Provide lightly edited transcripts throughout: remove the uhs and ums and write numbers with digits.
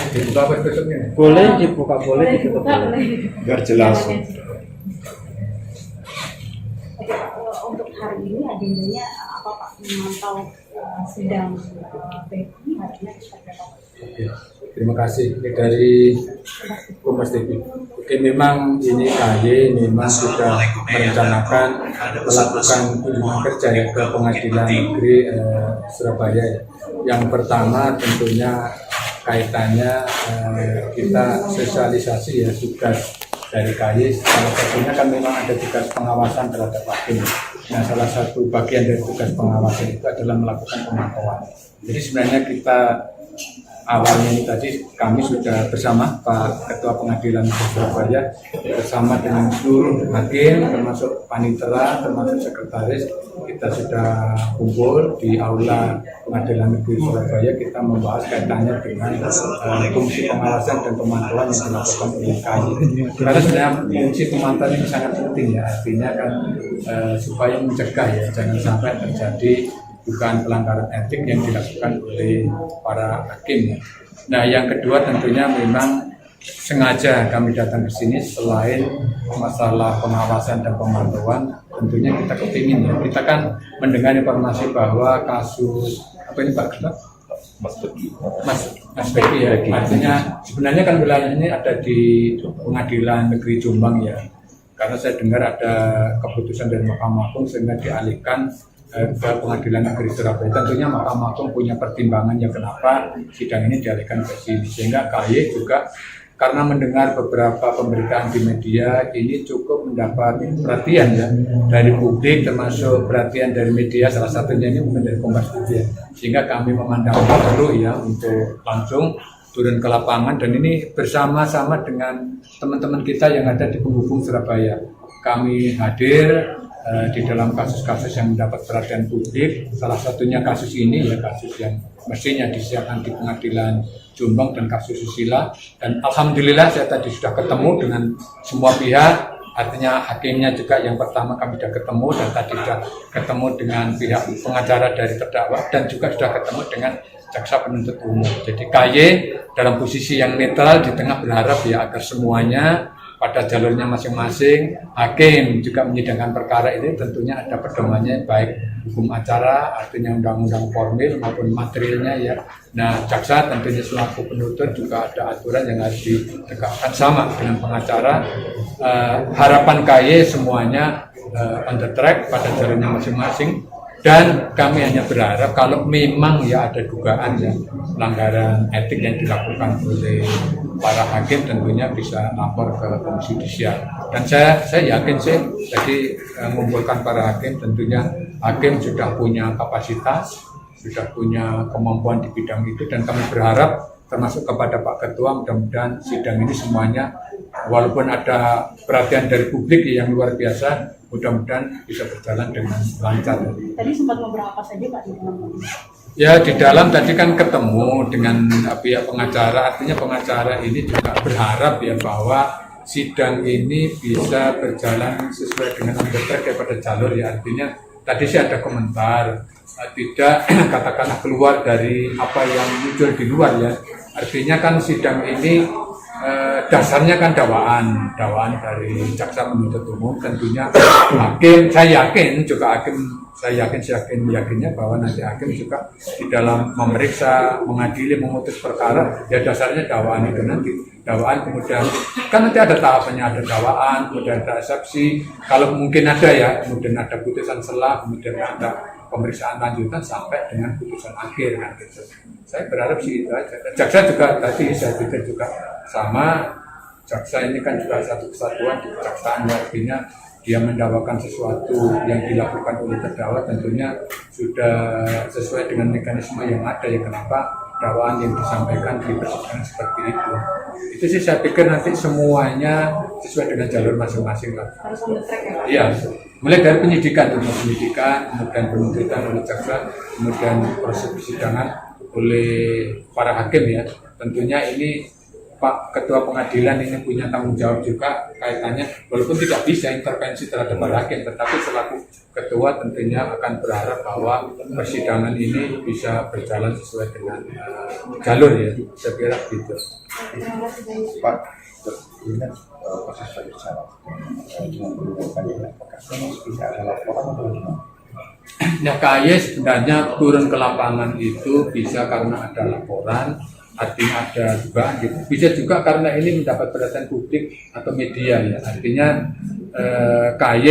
Dibuka apa tutupnya? Boleh dibuka, boleh ditutup. Biar jelas. Untuk hari ini agendanya apa Pak, memantau sidang PKI hari ini seperti apa? Oke, terima kasih. Ini dari Kompas TV. Oke, memang ini KY memang sudah merencanakan melakukan kunjungan kerja ya ke Pengadilan Negeri Surabaya. Ya. Yang pertama tentunya kaitannya kita sosialisasi ya tugas dari KY. Salah satunya kan memang ada tugas pengawasan terhadap hakim. Nah, salah satu bagian dari tugas pengawasan itu adalah melakukan pemantauan. Jadi sebenarnya kita awalnya ini tadi kami sudah bersama Pak Ketua Pengadilan Negeri Surabaya bersama dengan seluruh hakim termasuk panitera termasuk sekretaris, kita sudah kumpul di aula Pengadilan Negeri Surabaya. Kita membahas kaitannya dengan fungsi pengawasan dan pemantauan yang dilakukan oleh KY. Karena sebenarnya fungsi pemantauan ini sangat penting ya, artinya kan supaya mencegah ya jangan sampai terjadi bukan pelanggaran etik yang dilakukan oleh para hakim. Nah, yang kedua tentunya memang sengaja kami datang ke sini selain masalah pengawasan dan pemantauan, tentunya kita kepingin ya. Kita kan mendengar informasi bahwa kasus apa ini Pak Ketua? Mas Beki ya. Artinya sebenarnya kan wilayah ini ada di Pengadilan Negeri Jombang ya. Karena saya dengar ada keputusan dari Mahkamah Agung sehingga dialihkan ke Pengadilan Negeri Surabaya. Tentunya Mahkamah Agung punya pertimbangan ya kenapa sidang ini dialihkan ke sini. Sehingga KY juga karena mendengar beberapa pemberitaan di media ini cukup mendapat perhatian ya dari publik, termasuk perhatian dari media, salah satunya ini mungkin dari Kompas TV ya. Sehingga kami memandang perlu ya untuk langsung turun ke lapangan, dan ini bersama-sama dengan teman-teman kita yang ada di penghubung Surabaya. Kami hadir di dalam kasus-kasus yang mendapat perhatian publik, salah satunya kasus ini ya, kasus yang mestinya disiapkan di Pengadilan Jombang dan kasus susila. Dan alhamdulillah saya tadi sudah ketemu dengan semua pihak, artinya hakimnya juga yang pertama kami sudah ketemu, dan tadi sudah ketemu dengan pihak pengacara dari terdakwa, dan juga sudah ketemu dengan jaksa penuntut umum. Jadi KY dalam posisi yang netral di tengah berharap ya agar semuanya pada jalurnya masing-masing. Hakim juga menyidangkan perkara ini tentunya ada pedomannya, baik hukum acara artinya undang-undang formil maupun materialnya ya. Nah, jaksa tentunya selaku penuntut juga ada aturan yang harus ditegakkan sama dengan pengacara. Harapan KY semuanya on the track pada jalurnya masing-masing. Dan kami hanya berharap kalau memang ya ada dugaan ya pelanggaran etik yang dilakukan oleh para hakim, tentunya bisa lapor ke Komisi Judisial. Dan saya yakin sih jadi mengumpulkan para hakim, tentunya hakim sudah punya kapasitas, sudah punya kemampuan di bidang itu, dan kami berharap termasuk kepada Pak Ketua, mudah-mudahan sidang ini semuanya walaupun ada perhatian dari publik yang luar biasa, mudah-mudahan bisa berjalan dengan lancar. Tadi sempat ngobrol apa saja Pak di dalam? Ya, di dalam tadi kan ketemu dengan pihak pengacara, artinya pengacara ini juga berharap ya bahwa sidang ini bisa berjalan sesuai dengan on the track daripada jalur ya. Artinya tadi sih ada komentar tidak katakanlah keluar dari apa yang muncul di luar ya. Artinya kan sidang ini dasarnya kan dakwaan dari jaksa penuntut umum, tentunya hakim, saya yakinnya bahwa nanti hakim juga di dalam memeriksa, mengadili, memutus perkara ya dasarnya dakwaan itu nanti. Dakwaan kemudian kan nanti ada tahapannya, ada dakwaan, kemudian ada eksepsi, kalau mungkin ada ya, kemudian ada putusan selah, kemudian ada pemeriksaan lanjutan sampai dengan putusan akhir kan gitu. Saya berharap sih itu aja. Jaksa juga tadi saya pikir juga sama, jaksa ini kan juga satu kesatuan di kejaksaan, artinya dia mendakwakan sesuatu yang dilakukan oleh terdakwa tentunya sudah sesuai dengan mekanisme yang ada ya, kenapa dakwaan yang disampaikan di persidangan seperti itu. Itu sih saya pikir nanti semuanya sesuai dengan jalur masing-masing lah. Harus on the track ya Pak? Iya, mulai dari penyidikan, kemudian penuntutan oleh jaksa, kemudian proses persidangan oleh para hakim ya. Tentunya ini Pak Ketua Pengadilan ini punya tanggung jawab juga kaitannya, walaupun tidak bisa intervensi terhadap para hakim, tetapi selaku ketua tentunya akan berharap bahwa persidangan ini bisa berjalan sesuai dengan jalur ya, saya kira gitu. Pak, ini kan proses pemeriksaan dengan menggunakan ini, apakah bisa ada laporan atau gimana? Ya, KY sebenarnya turun ke lapangan itu bisa karena ada laporan, artinya ada dugaan gitu. Bisa juga karena ini mendapat perhatian publik atau media ya. Artinya KY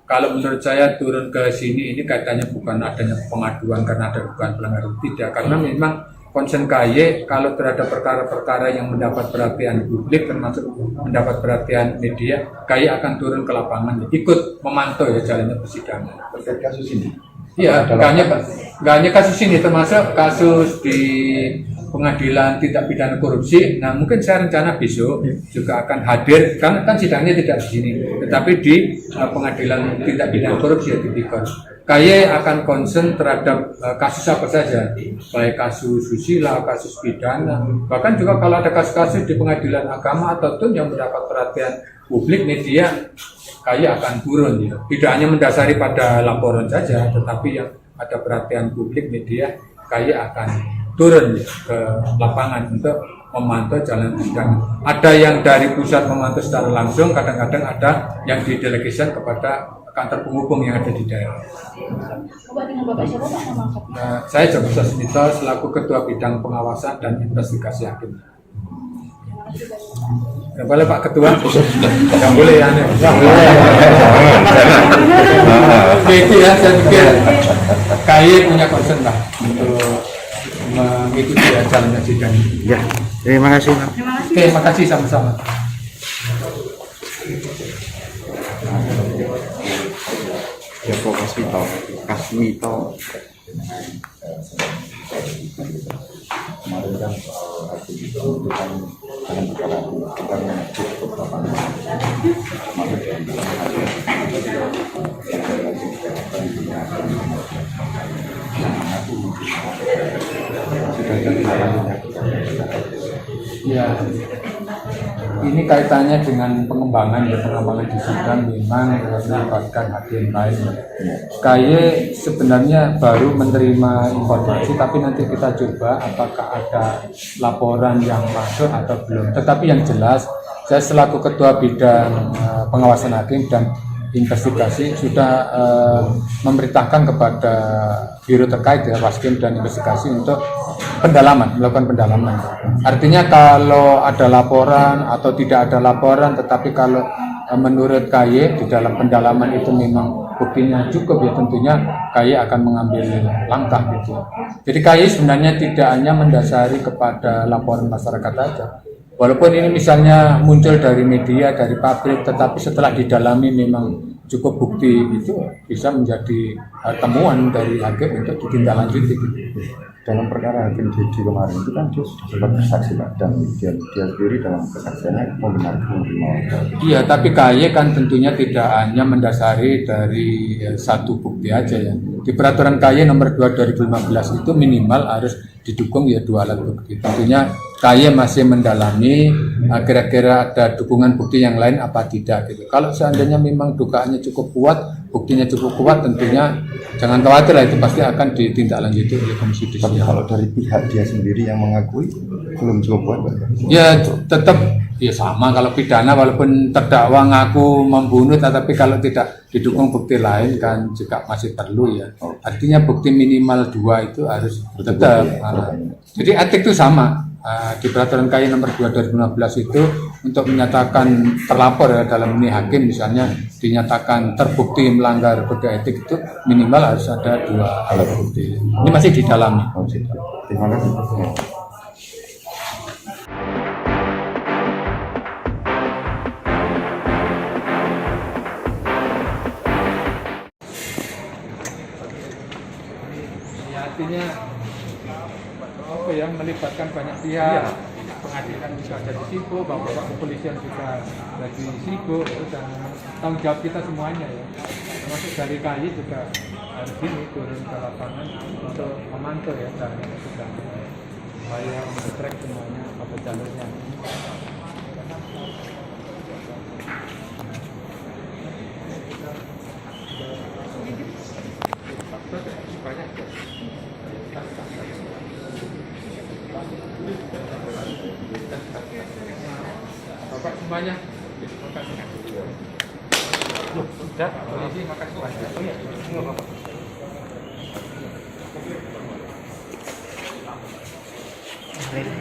kalau menurut saya turun ke sini ini kaitannya bukan adanya pengaduan karena ada dugaan pelanggaran, tidak, karena memang konsen KY kalau terhadap perkara-perkara yang mendapat perhatian publik termasuk mendapat perhatian media, KY akan turun ke lapangan, ikut memantau ya jalannya persidangan. Terkait kasus ini? Iya, nggak hanya kasus ini, termasuk kasus di pengadilan tindak pidana korupsi. Nah, mungkin saya rencana besok juga akan hadir, karena kan sidangnya tidak di sini, tetapi di pengadilan tindak pidana korupsi ya, tipikor. KY akan concern terhadap kasus apa saja, baik kasus susila, kasus pidana, bahkan juga kalau ada kasus-kasus di pengadilan agama atau TUN yang mendapat perhatian publik media, KY akan turun ya. Tidak hanya mendasari pada laporan saja, tetapi yang ada perhatian publik media, KY akan turun ya, ke lapangan untuk memantau jalan persidangan. Ada yang dari pusat memantau secara langsung, kadang-kadang ada yang didelegasikan kepada kantor penghubung yang ada di daerah. Nah, saya Joko Sasmito selaku Ketua Bidang Pengawasan dan Investigasi Hakim. Nggak boleh Pak Ketua? Nggak boleh ya? Itu ya, saya pikir KY punya concern lah untuk mengikuti jalannya sidang. Ya, terima kasih. Oke, terima kasih sama-sama. Joko Kasmito. Kemarin kan hakim itu bukan dalam perkara bukan menuju ke lapangan. Kemarin sudah jadi Ya, ini kaitannya dengan pengembangan di sidang memang melibatkan hakim lain. KY sebenarnya baru menerima informasi, tapi nanti kita coba apakah ada laporan yang masuk atau belum. Tetapi yang jelas, saya selaku Ketua Bidang Pengawasan Hakim dan Investigasi sudah memerintahkan kepada biro terkait ya, Waskim dan Investigasi untuk melakukan pendalaman. Artinya kalau ada laporan atau tidak ada laporan, tetapi kalau menurut KY di dalam pendalaman itu memang buktinya cukup ya, tentunya KY akan mengambil langkah gitu. Jadi KY sebenarnya tidak hanya mendasari kepada laporan masyarakat saja. Walaupun ini misalnya muncul dari media, dari pabrik, tetapi setelah didalami memang cukup bukti itu bisa menjadi temuan dari hakim untuk ditindaklanjuti. dalam perkara hakim Didi kemarin itu kan dia sudah sempat bersaksi Pak, dan dia sendiri dalam kesaksiannya membenarkan menerima. Iya, tapi KY kan tentunya tidak hanya mendasari dari satu bukti aja ya. Di peraturan KY nomor 2 2015 itu minimal harus didukung ya 2 alat bukti. Tentunya KY masih mendalami kira-kira ada dukungan bukti yang lain apa tidak gitu. Kalau seandainya memang dugaannya cukup kuat, buktinya cukup kuat, tentunya jangan khawatir lah, itu pasti akan ditindaklanjuti oleh Komisi Judisial. Tapi kalau dari pihak dia sendiri yang mengakui belum cukup kuat Pak? Ya tetap ya sama, kalau pidana walaupun terdakwa ngaku membunuh, tetapi kalau tidak didukung bukti lain kan juga masih perlu ya. Artinya bukti minimal 2 itu harus tetap. Jadi etik itu sama. Di peraturan KY nomor 2 2015 itu untuk menyatakan terlapor ya, dalam ini hakim misalnya dinyatakan terbukti melanggar kode etik itu minimal harus ada 2 alat bukti. Ini masih didalami. Terima kasih. Artinya apa ya, melibatkan banyak pihak, pengadilan juga jadi sibuk, bapak kepolisian juga jadi sibuk, dan tanggung jawab kita semuanya ya, termasuk dari KY juga harus ini turun ke lapangan untuk memantau ya caranya. supaya track semuanya pada jalurnya. Bapak semuanya. Loh, sudah, polisi makasih banyak. Oh iya, enggak apa-apa. Ready.